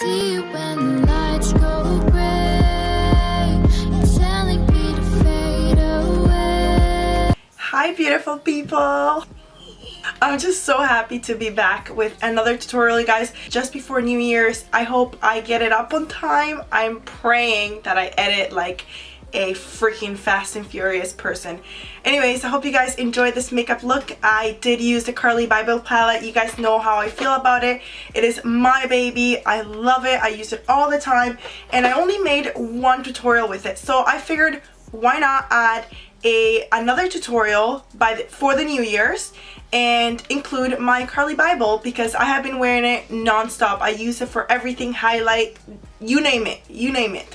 see when the lights go gray. You're telling me to fade away. Hi beautiful people! I'm just so happy to be back with another tutorial, you guys, just before New Year's. I hope I get it up on time. I'm praying that I edit like a freaking Fast and Furious person. Anyways, I hope you guys enjoyed this makeup look. I did use the Carli Bybel palette. You guys know how I feel about it. It is my baby. I love it. I use it all the time, and I only made one tutorial with it, so I figured why not add another tutorial for the New Year's and include my Carli Bybel, because I have been wearing it non-stop. I use it for everything, highlight, you name it, you name it.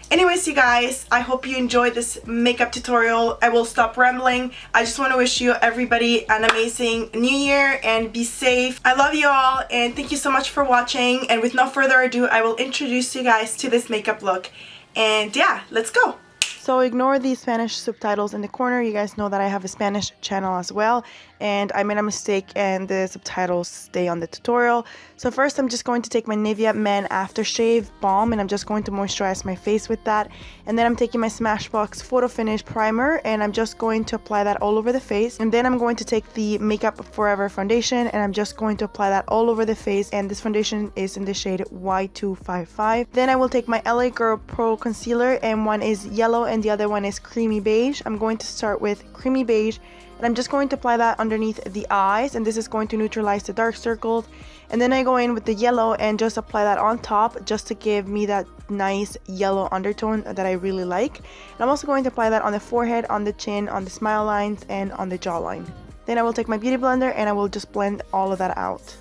Anyways, you guys, I hope you enjoyed this makeup tutorial. I will stop rambling. I just want to wish you everybody an amazing new year and be safe. I love you all and thank you so much for watching, and with no further ado, I will introduce you guys to this makeup look. And yeah, let's go. So ignore the Spanish subtitles in the corner. You guys know that I have a Spanish channel as well, and I made a mistake and the subtitles stay on the tutorial. So first I'm just going to take my Nivea Men Aftershave Balm, and I'm just going to moisturize my face with that. And then I'm taking my Smashbox Photo Finish Primer, and I'm just going to apply that all over the face. And then I'm going to take the Makeup Forever Foundation, and I'm just going to apply that all over the face. And this foundation is in the shade Y255. Then I will take my LA Girl Pro Concealer, and one is yellow and the other one is creamy beige. I'm going to start with creamy beige, and I'm just going to apply that underneath the eyes, and this is going to neutralize the dark circles. And then I go in with the yellow and just apply that on top, just to give me that nice yellow undertone that I really like. And I'm also going to apply that on the forehead, on the chin, on the smile lines, and on the jawline. Then I will take my beauty blender and I will just blend all of that out.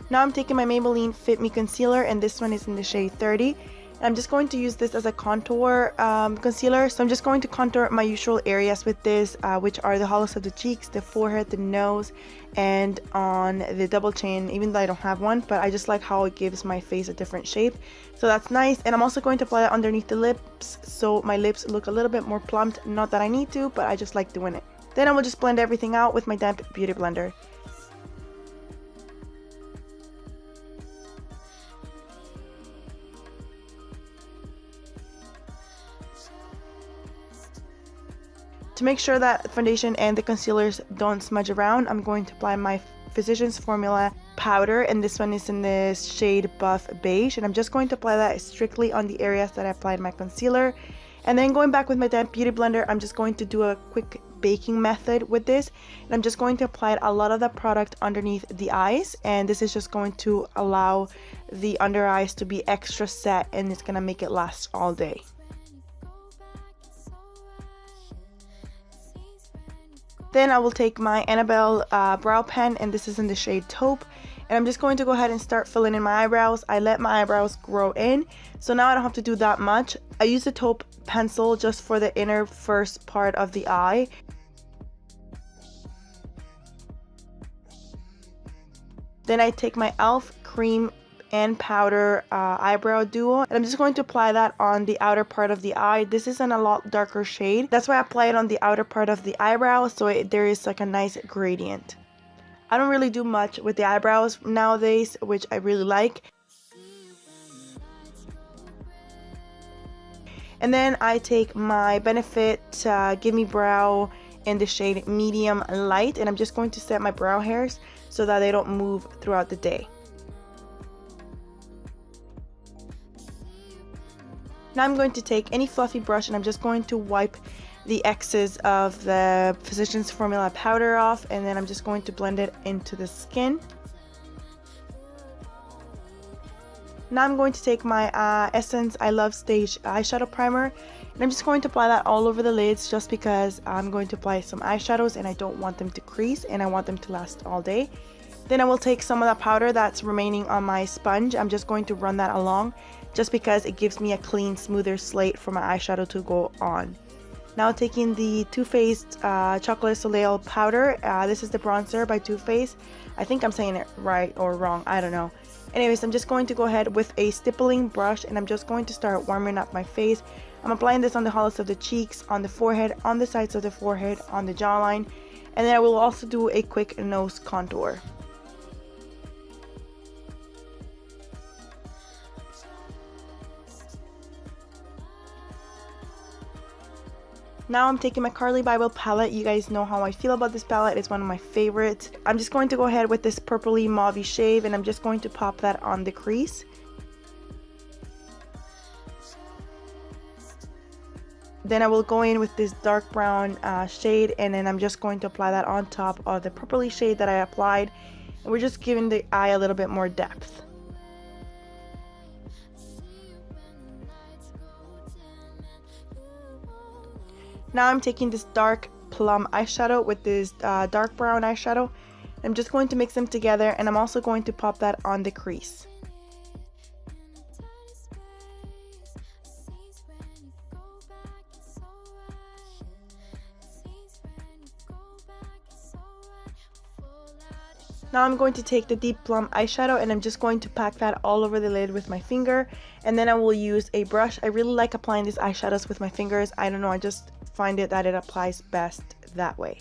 Now I'm taking my Maybelline Fit Me Concealer, and this one is in the shade 30. And I'm just going to use this as a contour concealer. So I'm just going to contour my usual areas with this, which are the hollows of the cheeks, the forehead, the nose, and on the double chin, even though I don't have one, but I just like how it gives my face a different shape. So that's nice. And I'm also going to apply that underneath the lips, so my lips look a little bit more plumped. Not that I need to, but I just like doing it. Then I will just blend everything out with my damp beauty blender. To make sure that foundation and the concealers don't smudge around, I'm going to apply my Physicians Formula powder, and this one is in the shade Buff Beige, and I'm just going to apply that strictly on the areas that I applied my concealer. And then going back with my damp beauty blender, I'm just going to do a quick baking method with this, and I'm just going to apply a lot of the product underneath the eyes, and this is just going to allow the under eyes to be extra set, and it's gonna make it last all day. Then I will take my Annabelle brow pen, and this is in the shade Taupe, and I'm just going to go ahead and start filling in my eyebrows. I let my eyebrows grow in, so now I don't have to do that much. I use the Taupe pencil just for the inner first part of the eye. Then I take my e.l.f. cream and powder eyebrow duo, and I'm just going to apply that on the outer part of the eye. This is in a lot darker shade, that's why I apply it on the outer part of the eyebrow, so there is like a nice gradient. I don't really do much with the eyebrows nowadays, which I really like. And then I take my Benefit Give Me Brow in the shade Medium Light, and I'm just going to set my brow hairs so that they don't move throughout the day. Now I'm going to take any fluffy brush, and I'm just going to wipe the excess of the Physicians Formula powder off, and then I'm just going to blend it into the skin. Now I'm going to take my Essence I Love Stage eyeshadow primer, and I'm just going to apply that all over the lids, just because I'm going to apply some eyeshadows and I don't want them to crease and I want them to last all day. Then I will take some of that powder that's remaining on my sponge. I'm just going to run that along, just because it gives me a clean, smoother slate for my eyeshadow to go on. Now taking the Too Faced Chocolate Soleil powder. This is the bronzer by Too Faced. I think I'm saying it right or wrong, I don't know. Anyways, I'm just going to go ahead with a stippling brush and I'm just going to start warming up my face. I'm applying this on the hollows of the cheeks, on the forehead, on the sides of the forehead, on the jawline, and then I will also do a quick nose contour. Now I'm taking my Carli Bybel palette. You guys know how I feel about this palette. It's one of my favorites. I'm just going to go ahead with this purpley mauve shade and I'm just going to pop that on the crease. Then I will go in with this dark brown shade and then I'm just going to apply that on top of the purpley shade that I applied. And we're just giving the eye a little bit more depth. Now I'm taking this dark plum eyeshadow with this dark brown eyeshadow. I'm just going to mix them together and I'm also going to pop that on the crease. Now I'm going to take the deep plum eyeshadow and I'm just going to pack that all over the lid with my finger, and then I will use a brush. I really like applying these eyeshadows with my fingers. I don't know, I just find it that it applies best that way.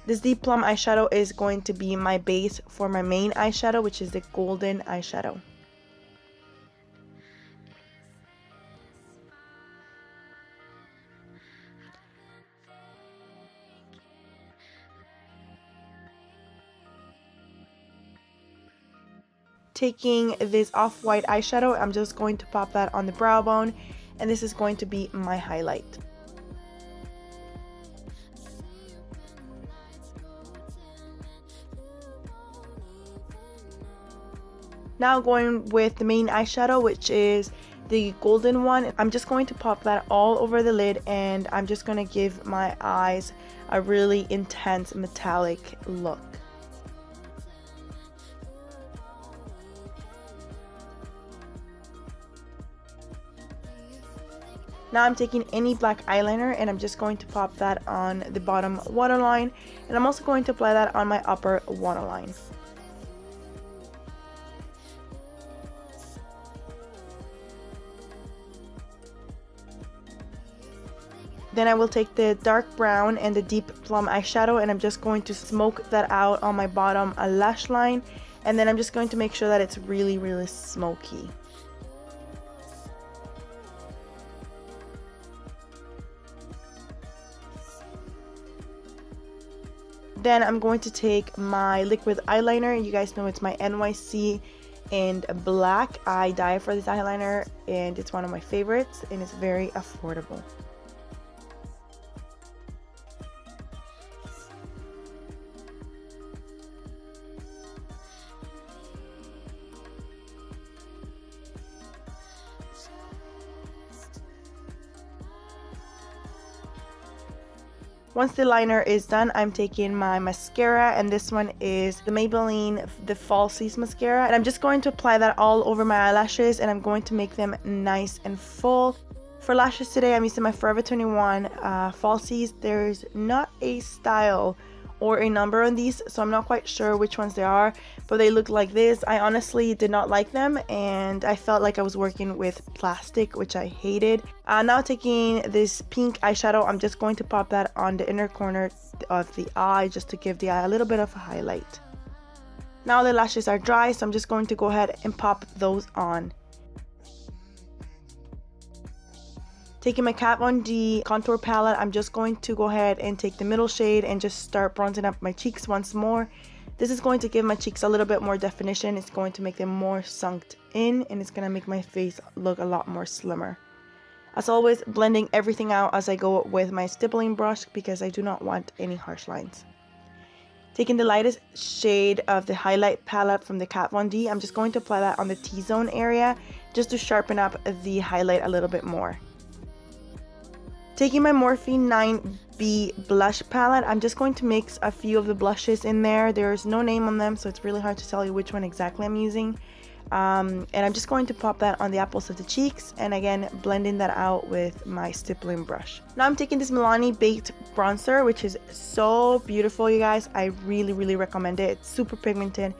This deep plum eyeshadow is going to be my base for my main eyeshadow, which is the golden eyeshadow. Taking this off-white eyeshadow, I'm just going to pop that on the brow bone, and this is going to be my highlight. Now going with the main eyeshadow, which is the golden one. I'm just going to pop that all over the lid and I'm just going to give my eyes a really intense metallic look. Now I'm taking any black eyeliner and I'm just going to pop that on the bottom waterline, and I'm also going to apply that on my upper waterline. Then I will take the dark brown and the deep plum eyeshadow and I'm just going to smoke that out on my bottom lash line, and then I'm just going to make sure that it's really smoky. Then I'm going to take my liquid eyeliner. You guys know it's my NYC in black. I die for this eyeliner and it's one of my favorites and it's very affordable. Once the liner is done, I'm taking my mascara, and this one is the Maybelline the Falsies mascara, and I'm just going to apply that all over my eyelashes and I'm going to make them nice and full. For lashes today, I'm using my Forever 21 Falsies. There's not a style or a number on these, so I'm not quite sure which ones they are, but they look like this. I honestly did not like them and I felt like I was working with plastic, which I hated. Now taking this pink eyeshadow, I'm just going to pop that on the inner corner of the eye just to give the eye a little bit of a highlight. Now the lashes are dry, so I'm just going to go ahead and pop those on. Taking my Kat Von D contour palette, I'm just going to go ahead and take the middle shade and just start bronzing up my cheeks once more. This is going to give my cheeks a little bit more definition. It's going to make them more sunk in and it's going to make my face look a lot more slimmer. As always, blending everything out as I go with my stippling brush because I do not want any harsh lines. Taking the lightest shade of the highlight palette from the Kat Von D, I'm just going to apply that on the T-zone area just to sharpen up the highlight a little bit more. Taking my Morphe 9B blush palette, I'm just going to mix a few of the blushes in there. There's no name on them, so it's really hard to tell you which one exactly I'm using. And I'm just going to pop that on the apples of the cheeks, and again blending that out with my stippling brush. Now I'm taking this Milani Baked bronzer, which is so beautiful, you guys. I really recommend it. It's super pigmented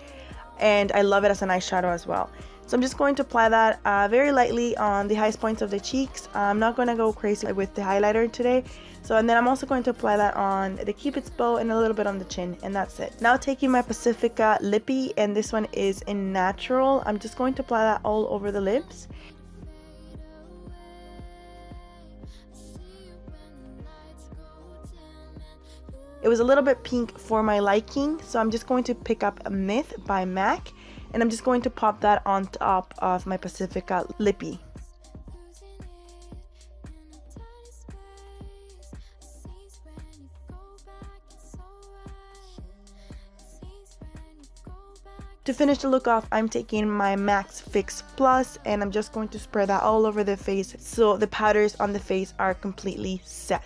and I love it as an eyeshadow as well. So I'm just going to apply that very lightly on the highest points of the cheeks. I'm not going to go crazy with the highlighter today. And then I'm also going to apply that on the Cupid's bow and a little bit on the chin, and that's it. Now taking my Pacifica Lippy, and this one is in Natural. I'm just going to apply that all over the lips. It was a little bit pink for my liking, so I'm just going to pick up a Myth by MAC, and I'm just going to pop that on top of my Pacifica Lippy. To finish the look off, I'm taking my MAC Fix Plus, and I'm just going to spread that all over the face so the powders on the face are completely set.